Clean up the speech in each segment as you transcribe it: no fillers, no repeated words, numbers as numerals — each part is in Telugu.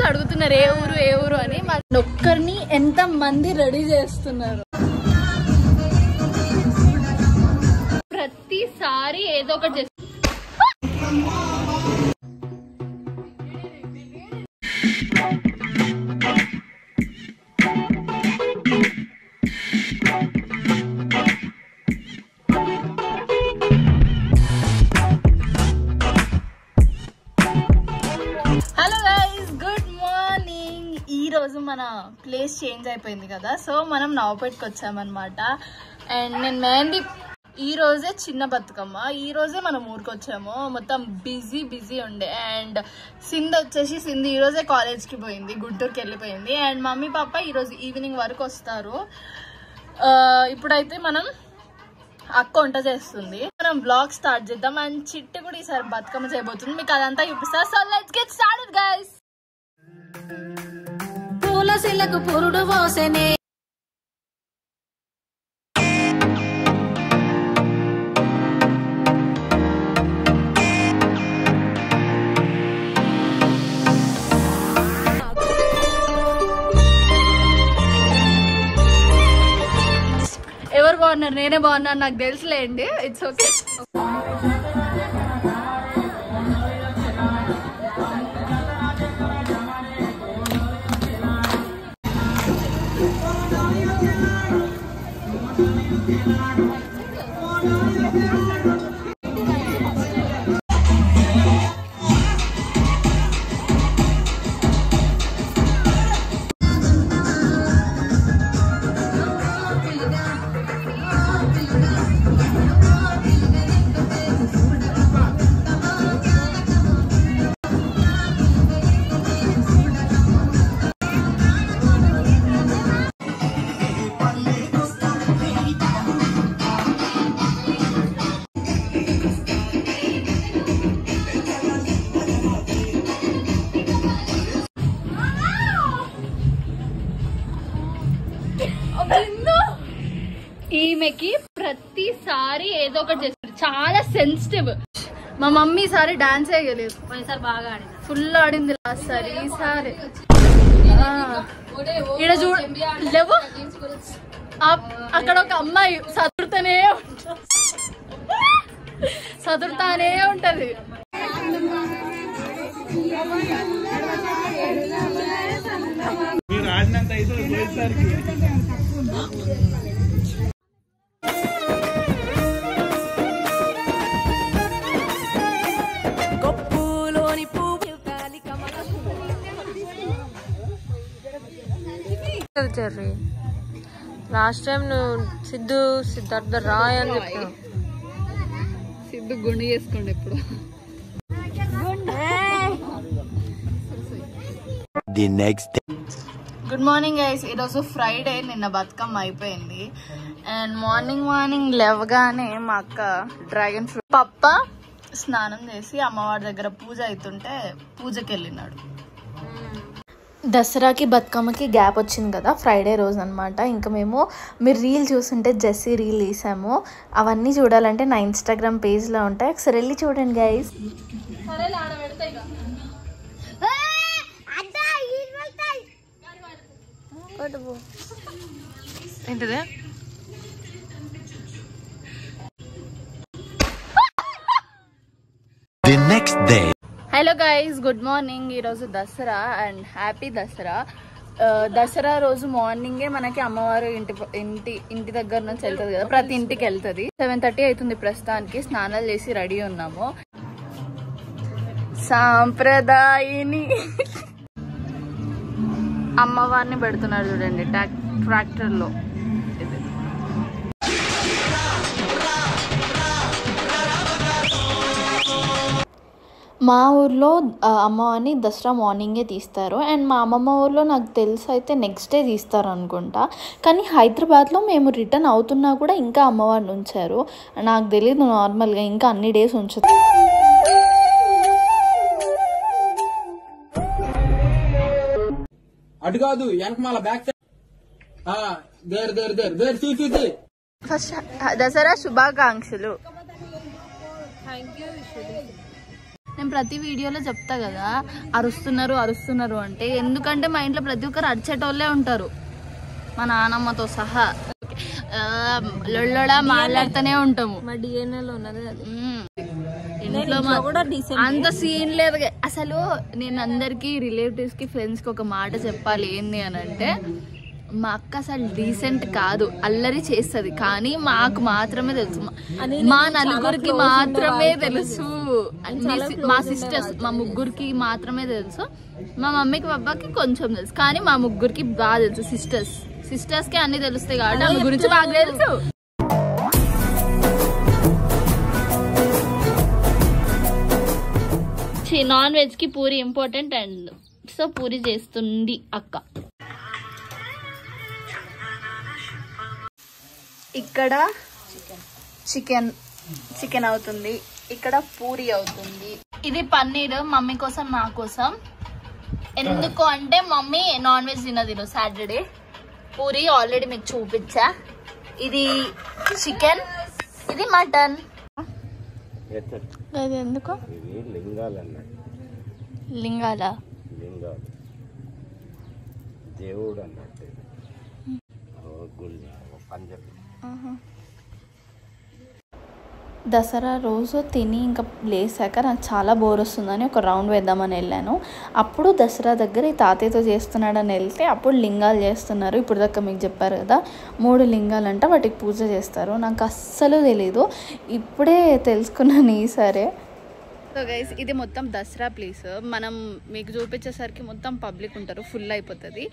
అడుగుతున్నారు ఏ ఊరు అని. ఒక్కరిని ఎంత మంది రెడీ చేస్తున్నారు. ప్రతిసారి ఏదో ఒకటి చేస్తారు. మన ప్లేస్ చేంజ్ అయిపోయింది కదా, సో మనం నవపేటకి వచ్చామన్నమాట. అండ్ నేను మెహందీ ఈ రోజే చిన్న బతుకమ్మ, ఈ రోజే మనం ఊరికి వచ్చాము. మొత్తం బిజీ ఉండే. అండ్ సింధు ఈ రోజే కాలేజ్కి పోయింది, గుంటూరుకి వెళ్ళిపోయింది. అండ్ మమ్మీ పాప ఈరోజు ఈవినింగ్ వరకు వస్తారు. ఇప్పుడైతే మనం అక్క వంట చేస్తుంది, మనం బ్లాగ్ స్టార్ట్ చేద్దాం. అండ్ చిట్టి కూడా ఈసారి బతుకమ్మ చేయబోతుంది, మీకు అదంతా చూపిస్తా. So let's get started guys. పూలసిలకు పురుడు పోసెనే ఎవరు బాగున్నారు? నేనే బాగున్నాను, నాకు తెలుసులేండి. It's okay. ఈమెకి ప్రతిసారి ఏదో ఒకటి చేస్తారు, చాలా సెన్సిటివ్. మా మమ్మీ ఈసారి డాన్స్ వేయలేదు, బాగా ఆడింది, ఫుల్ ఆడింది లాస్ట్ సారి. ఈసారి ఇక్కడ లేవు, అక్కడ ఒక అమ్మాయి సదురుతానే ఉంటది. లాస్ట్ టైం నువ్వు సిద్ధార్థ రాయ్ అని చెప్పావు. సిద్ధు గుండె చేసుకోండి ఎప్పుడు. Good morning guys. ఈరోజు ఫ్రైడే, నిన్న బతుకమ్మ అయిపోయింది. అండ్ మార్నింగ్ లేవగానే మా అక్క డ్రాగన్ ఫ్రూట్ పప్ప స్నానం చేసి అమ్మవారి దగ్గర పూజ అవుతుంటే పూజకి వెళ్ళినాడు. దసరాకి బతుకమ్మకి గ్యాప్ వచ్చింది కదా, ఫ్రైడే రోజు అనమాట. ఇంకా మీరు రీల్ చూస్తుంటే జెస్సీ రీల్ వేసాము, అవన్నీ చూడాలంటే నా ఇన్స్టాగ్రామ్ పేజ్లో ఉంటాయి, ఒకసారి వెళ్ళి చూడండి గైస్. ఏంటిదే? Hello guys, good morning. ఈరోజు దసరా అండ్ హ్యాపీ దసరా. దసరా రోజు మార్నింగే మనకి అమ్మవారు ఇంటి దగ్గర నుంచి వెళ్తుంది కదా, ప్రతి ఇంటికి వెళ్తుంది. 7:30 అవుతుంది ప్రస్తుతానికి. స్నానాలు చేసి రెడీ ఉన్నాము. సాంప్రదాయిని అమ్మవారిని పెడుతున్నారు చూడండి ట్రాక్టర్లో. మా ఊర్లో అమ్మవారిని దసరా మార్నింగే తీస్తారు. అండ్ మా అమ్మమ్మ ఊర్లో నాకు తెలిసి అయితే నెక్స్ట్ డే తీస్తారు అనుకుంటా. కానీ హైదరాబాద్లో మేము రిటర్న్ అవుతున్నా కూడా ఇంకా అమ్మవారిని ఉంచారు. నాకు తెలియదు నార్మల్గా ఇంకా అన్ని డేస్ ఉంచుతారు. అటు కాదు వెనకమాల బ్యాక్ సైడ్. ఫస్ట్ దసరా శుభాకాంక్షలు. నేను ప్రతి వీడియోలో చెప్తా కదా అరుస్తున్నారు అంటే, ఎందుకంటే మా ఇంట్లో ప్రతి ఒక్కరు అరిచేటోళ్ళే ఉంటారు, మా నానమ్మతో సహా. లొల్లడా మాట్లాడుతూనే ఉంటాము. మా డిఎన్ఏలో ఉన్నది అది. ఇంట్లో అంత సీన్ లేదు అసలు. నేను అందరికి రిలేటివ్స్ కి ఫ్రెండ్స్ కి ఒక మాట చెప్పాలి, ఏంది అని అంటే, మా అక్క అసలు డీసెంట్ కాదు, అల్లరి చేస్తుంది, కానీ మాకు మాత్రమే తెలుసు, మా నలుగురికి మాత్రమే తెలుసు, మా సిస్టర్స్ మా ముగ్గురికి మాత్రమే తెలుసు, మా మమ్మీకి పాపకి కొంచెం తెలుసు, కానీ మా ముగ్గురికి బాగా తెలుసు. సిస్టర్స్ కి అన్ని తెలుస్తాయి కాబట్టి ఆమె గురించి బాగా తెలుసు. నాన్ వెజ్ కి puri important, and so puri చేస్తుంది అక్క. ఇక్కడ చికెన్ అవుతుంది, ఇక్కడ పూరి అవుతుంది. ఇది పన్నీర్ మమ్మీ కోసం నా కోసం. ఎందుకు అంటే మమ్మీ నాన్ వెజ్ తినదు సాటర్డే. పూరి ఆల్రెడీ మీకు చూపించా. ఇది చికెన్, ఇది మటన్. అది ఎందుకు లింగాల దేవుడు అన్నట్టు. దసరా రోజు తిని ఇంకా లేసాక నాకు చాలా బోర్ వస్తుందని ఒక రౌండ్ వేద్దామని వెళ్ళాను. అప్పుడు దసరా దగ్గర ఈ తాతయ్యతో చేస్తున్నాడని వెళ్తే అప్పుడు లింగాలు చేస్తున్నారు. ఇప్పుడు దాకా మీకు చెప్పారు కదా 3 లింగాలంట, వాటికి పూజ చేస్తారు. నాకు అస్సలు తెలీదు, ఇప్పుడే తెలుసుకున్నాను ఈసారి. సో గైస్, ఇది మొత్తం దసరా ప్లేస్. మనం మీకు చూపించేసరికి మొత్తం పబ్లిక్ ఉంటారు, ఫుల్ అయిపోతుంది.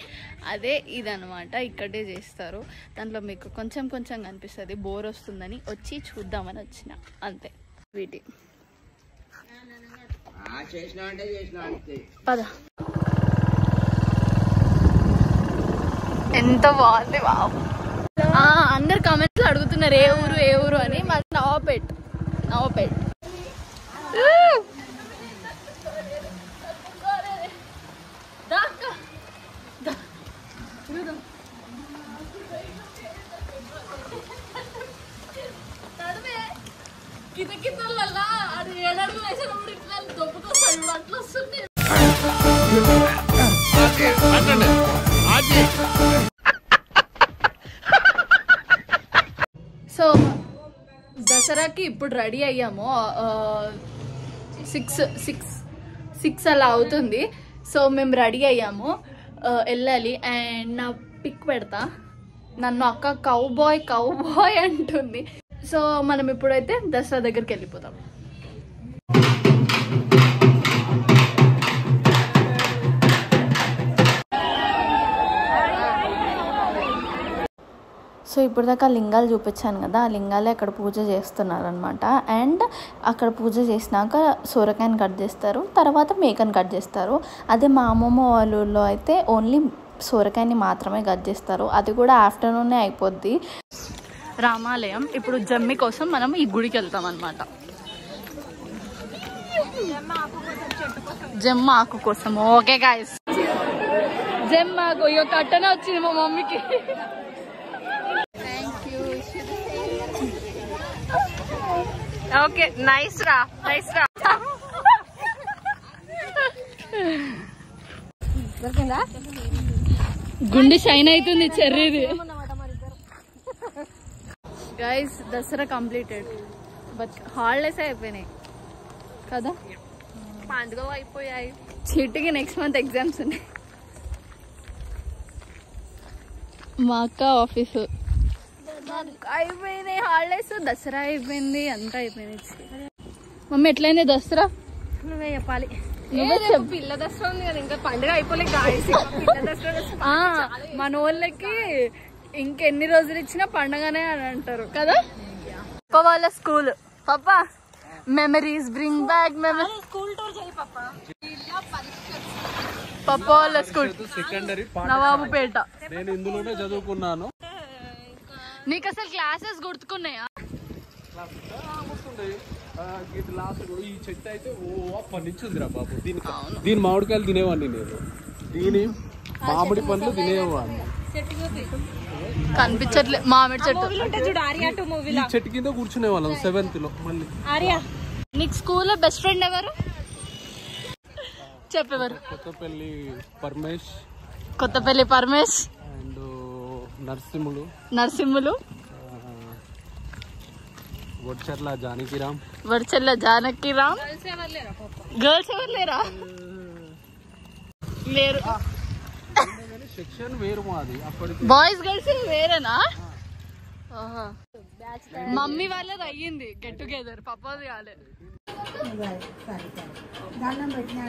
అదే ఇదనమాట, ఇక్కడే చేస్తారు. దాంట్లో మీకు కొంచెం కనిపిస్తుంది, బోర్ వస్తుందని వచ్చి చూద్దామని వచ్చిన, అంతే. వీటి పద. ఎంత బాగుంది బాబు. అందరు కామెంట్స్ అడుగుతున్నారు ఏ ఊరు అని. మాది నవాపేట్. సో దసరాకి ఇప్పుడు రెడీ అయ్యాము. 6 అలా అవుతుంది. సో మేము రెడీ అయ్యాము, వెళ్ళాలి. అండ్ నా పిక్ పెడతా, నన్ను అక్క కౌబాయ్ అంటుంది. సో మనం ఇప్పుడైతే దసరా దగ్గరికి వెళ్ళిపోతాం. సో ఇప్పుడు దాకా లింగాలు చూపించాను కదా, ఆ లింగాలే అక్కడ పూజ చేస్తున్నారనమాట. అండ్ అక్కడ పూజ చేసినాక సొరకాయని కట్ చేస్తారు, తర్వాత మేకని కట్ చేస్తారు. అదే మా అమ్మమ్మ వాళ్ళ ఊళ్ళో అయితే ఓన్లీ సొరకాయని మాత్రమే కట్ చేస్తారు, అది కూడా ఆఫ్టర్నూనే అయిపోద్ది. రామాలయం. ఇప్పుడు జమ్మి కోసం మనం ఈ గుడికి వెళ్తాం అనమాట. జమ్మ ఆకు కోసం. ఓకే గాయస్, జమ్మ ఆకు ఇక కట్టనే వచ్చింది మా మమ్మీకి. ఓకే, నైస్ రా. గుండె షైన్ అవుతుంది చెర్రీది. Guys, Dasara completed, but holidays అయిపోయినాయి కదా, పండుగ అయిపోయాయి. చీటికి నెక్స్ట్ మంత్ ఎగ్జామ్స్ ఉన్నాయి. మా అక్క ఆఫీసు అయిపోయినాయి, హాలిడేస్, దసరా అయిపోయింది, అంతా అయిపోయింది. మమ్మీ ఎట్లయింది దసరా? నువ్వే చెప్పాలి. పిల్ల దసరా ఉంది కదా, ఇంకా పండుగ అయిపోలేదు. మన వాళ్ళకి ఇంకెన్ని రోజులు ఇచ్చినా పండుగనే అని అంటారు కదా. పాప వాళ్ళ స్కూల్, పాప memories bring back memories. School tour చేయి పాప. పాప వాళ్ళ స్కూల్ సెకండరీ నవాబుపేట. నేను ఇందులోనే చదువుకున్నాను. నీకు అసలు క్లాసెస్ గుర్తుకున్నాయా? ఈ చెట్టు అయితే అప్పటి నుంచి ఉందిరా బాబు. దీని మామిడికాయలు తినేవాడిని నేను, దీని మామిడి పండ్లు తినేవాడిని. కనిపించట్లే మామిడి చెట్టు. ఈ చెట్టు కింద కూర్చునే వాళ్ళం 7th లో. మళ్ళీ నీకు స్కూల్లో బెస్ట్ ఫ్రెండ్ ఎవరు? చెప్పేవారు కొత్తపల్లి పరమేష్ అండ్ నరసింహులు వడ్చర్ల జానకిరామ్ గర్ల్స్ ఎవరు లేరు సెక్షన్ వేరు మాది అప్పటికి బాయ్స్ గర్ల్స్ వేరేనా మమ్మీ వాళ్ళది అయ్యింది గెట్ టుగెదర్ పప్పాది కాలేదు దండం పెట్టినా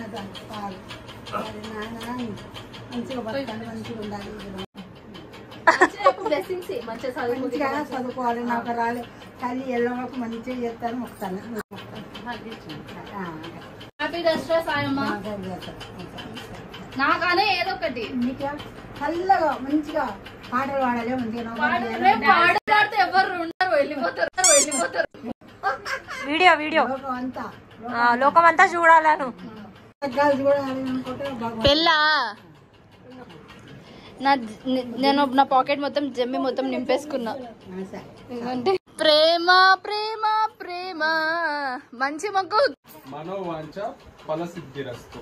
మంచిగా చదువుకోవాలి నాకు రాలే తల్లి ఎల్లవరకు మంచిగా చేస్తాను మొక్కుతాను హ్యాపీ దసరా సాయమ్మ నాకనే ఏదో ఒకటి చల్లగా మంచిగా పాటలు పాడాలి మంచిగా పాడితే ఎవరు ఉండరు వెళ్ళిపోతారు వీడియో అంతా లోకమంతా చూడాలను పెళ్ళా నేను నా పాకెట్ మొత్తం జమ్మి మొత్తం నింపేసుకున్నా ఎందుకంటే ప్రేమ ప్రేమ ప్రేమ మంచి మొక్కు మనోవాంఛ ఫలసిద్ధిరస్తు.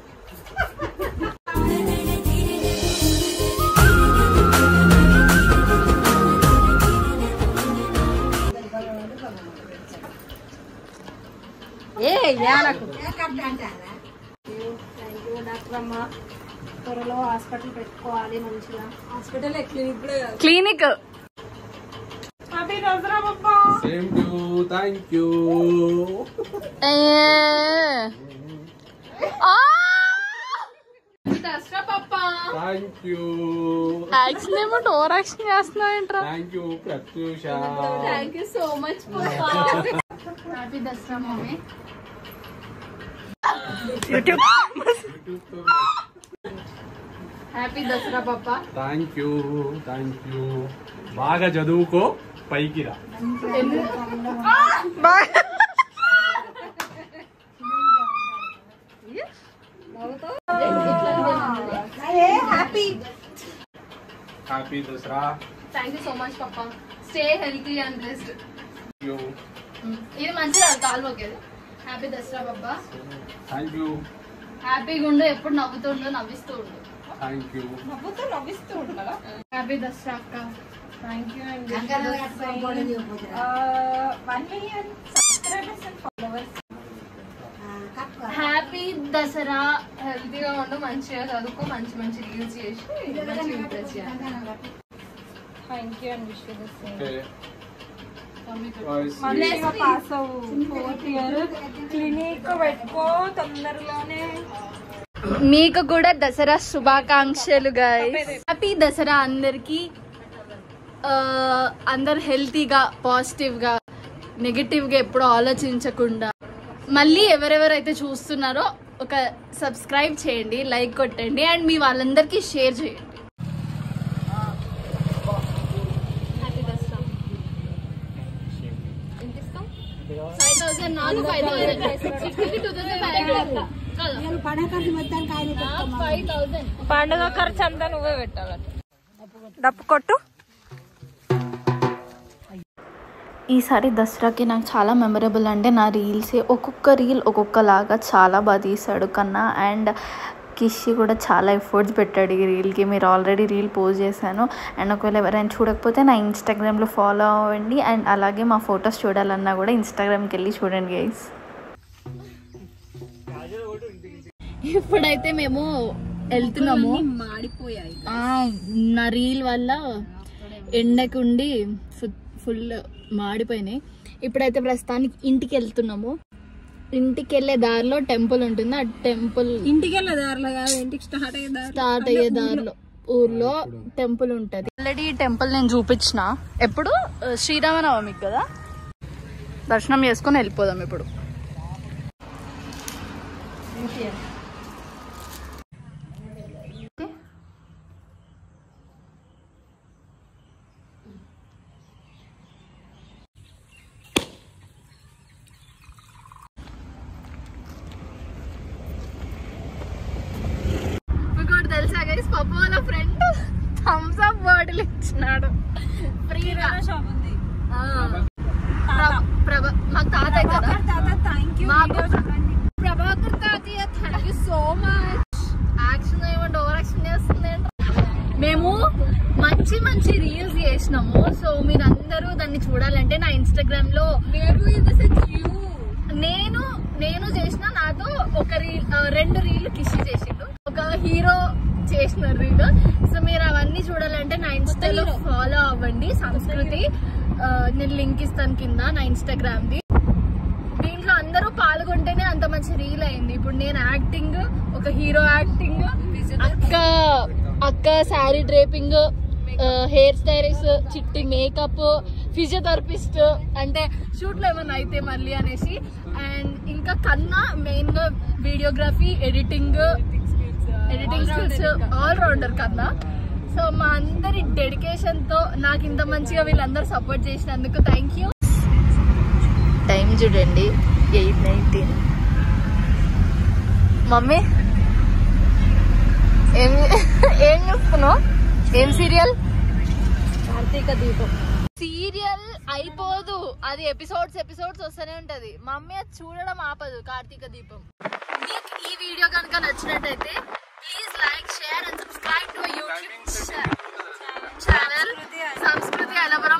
త్వరలో హాస్పిటల్ పెట్టుకోవాలి మంచిగా. Hospital clinic same to thank you. Dasara పప్పా థ్యాంక్ యూ. యాక్షన్ ఏమో ఓవర్ యాక్షన్ చేస్తున్నావు ఏంట్రా. Thank you Pratyusha. Thank you so much పప్పా. Happy Dasara mummy. Happy Dasara పప్పా. Thank you. బాగా చదువుకో పైకి రా. Happy Dasara. Thank you so much పప్పా. Stay healthy and blessed. ఇది మంచిగా కాలు ఓకేది. హ్యాపీ దసరా పప్పా. Thank you. హ్యాపీగా ఉండు, ఎప్పుడు నవ్వుతుండు, నవ్విస్తూ ఉండు. Thank you. హ్యాపీ దసరా అక్క. థ్యాంక్ యూ అండి. హ్యాపీ దసరా. హెల్తీగా ఉండు, మంచిగా చదువుకో, మంచి మంచి రీల్స్ చేసి మంచిగా ఇంప్రెస్ చేయాలి. Thank you and wish you the same. Pass అవ్వు. 4th year క్లినిక్ పెట్టుకో తొందరలోనే. మీకు కూడా దసరా శుభాకాంక్షలు గైస్. హ్యాపీ దసరా అందరికి. అందరు హెల్తీగా, పాజిటివ్గా, నెగటివ్గా ఎప్పుడు ఆలోచించకుండా. మళ్ళీ ఎవరెవరైతే చూస్తున్నారో ఒక సబ్స్క్రైబ్ చేయండి, లైక్ కొట్టండి అండ్ మీ వాళ్ళందరికీ షేర్ చేయండి. పండుగ ఖర్చు అంతా నువ్వే పెట్టాలి. డప్పు కొట్టు. ఈసారి దసరాకి నాకు చాలా మెమరబుల్ అంటే నా రీల్సే. ఒక్కొక్క రీల్ ఒక్కొక్కలాగా చాలా బాగా తీశాడు కన్నా. అండ్ కిషి కూడా చాలా ఎఫర్ట్స్ పెట్టాడు ఈ రీల్కి. మీరు ఆల్రెడీ రీల్ పోస్ట్ చేశాను. అండ్ ఒకవేళ ఎవరైనా చూడకపోతే నా ఇన్స్టాగ్రామ్లో ఫాలో అవ్వండి. అండ్ అలాగే మా ఫొటోస్ చూడాలన్నా కూడా ఇన్స్టాగ్రామ్కి వెళ్ళి చూడండి గైస్. ఇప్పుడైతే మేము వెళ్తున్నాము. మాడిపోయాయి. నా రీల్ వల్ల ఎండకుండి ఫుల్ మాడిపోయినాయి. ఇప్పుడైతే ప్రస్తుతానికి ఇంటికి వెళ్తున్నాము. ఇంటికి వెళ్ళే దారిలో టెంపుల్ ఉంటుంది. ఆ టెంపుల్ ఇంటికి వెళ్ళే దారిలో కాదు, ఇంటికి స్టార్ట్ అయ్యే దారిలో ఊర్లో టెంపుల్ ఉంటది. ఆల్రెడీ ఈ టెంపుల్ నేను చూపించిన. ఎప్పుడు శ్రీరామనవమికి కదా. దర్శనం చేసుకొని వెళ్ళిపోదాం ఇప్పుడు. తెలుసా గైస్, పప్పు వాళ్ళ ఫ్రెండ్ థమ్స్ అప్ బాటిల్ ఇచ్చినాడు ఫ్రీగా. మాకు తాతయ్య కదా. మాకు ప్రభాకర్ తాతయ్య థ్యాంక్ యూ సో మచ్. మంచి మంచి రీల్స్ చేసినాము. సో మీరందరూ దాన్ని చూడాలంటే నా ఇన్స్టాగ్రామ్ లో నేను చేసిన నాతో ఒక రీల్ 2 రీల్ కిషి చేసిండు, ఒక హీరో చేసిన రీల్. సో మీరు అవన్నీ చూడాలంటే నా ఇన్స్టాలో ఫాలో అవ్వండి సంస్కృతి. నేను లింక్ ఇస్తాను కింద నా ఇన్స్టాగ్రామ్ ది. దీంట్లో అందరూ పాల్గొంటేనే అంత మంచి రీల్ అయింది. ఇప్పుడు నేను యాక్టింగ్, ఒక హీరో యాక్టింగ్, అక్క శారీ డ్రేపింగ్, హెయిర్ స్టైలిస్ట్, చిట్టి మేకప్, ఫిజియోథెరపిస్ట్, అంటే షూట్ లో ఏమన్నా అయితే మళ్ళీ అనేసి, అండ్ ఇంకా కన్నా మెయిన్ గా videography, editing skills all rounder కన్నా. సో మా అందరి డెడికేషన్ తో నాకు ఇంత మంచిగా వీళ్ళందరూ సపోర్ట్ చేసినందుకు థ్యాంక్ యూ. టైం చూడండి 8:19. మమ్మీ ఏం చూస్తున్నావు? ఏం సీరియల్? కార్తీక దీపం సీరియల్ అయిపోదు, అది ఎపిసోడ్స్ వస్తూనే ఉంటది. మమ్మీ అది చూడడం ఆపదు. కార్తీక దీపం. మీకు ఈ వీడియో కనుక నచ్చినట్టయితే please like, share and subscribe to YouTube channel సంస్కృతి అలవరం.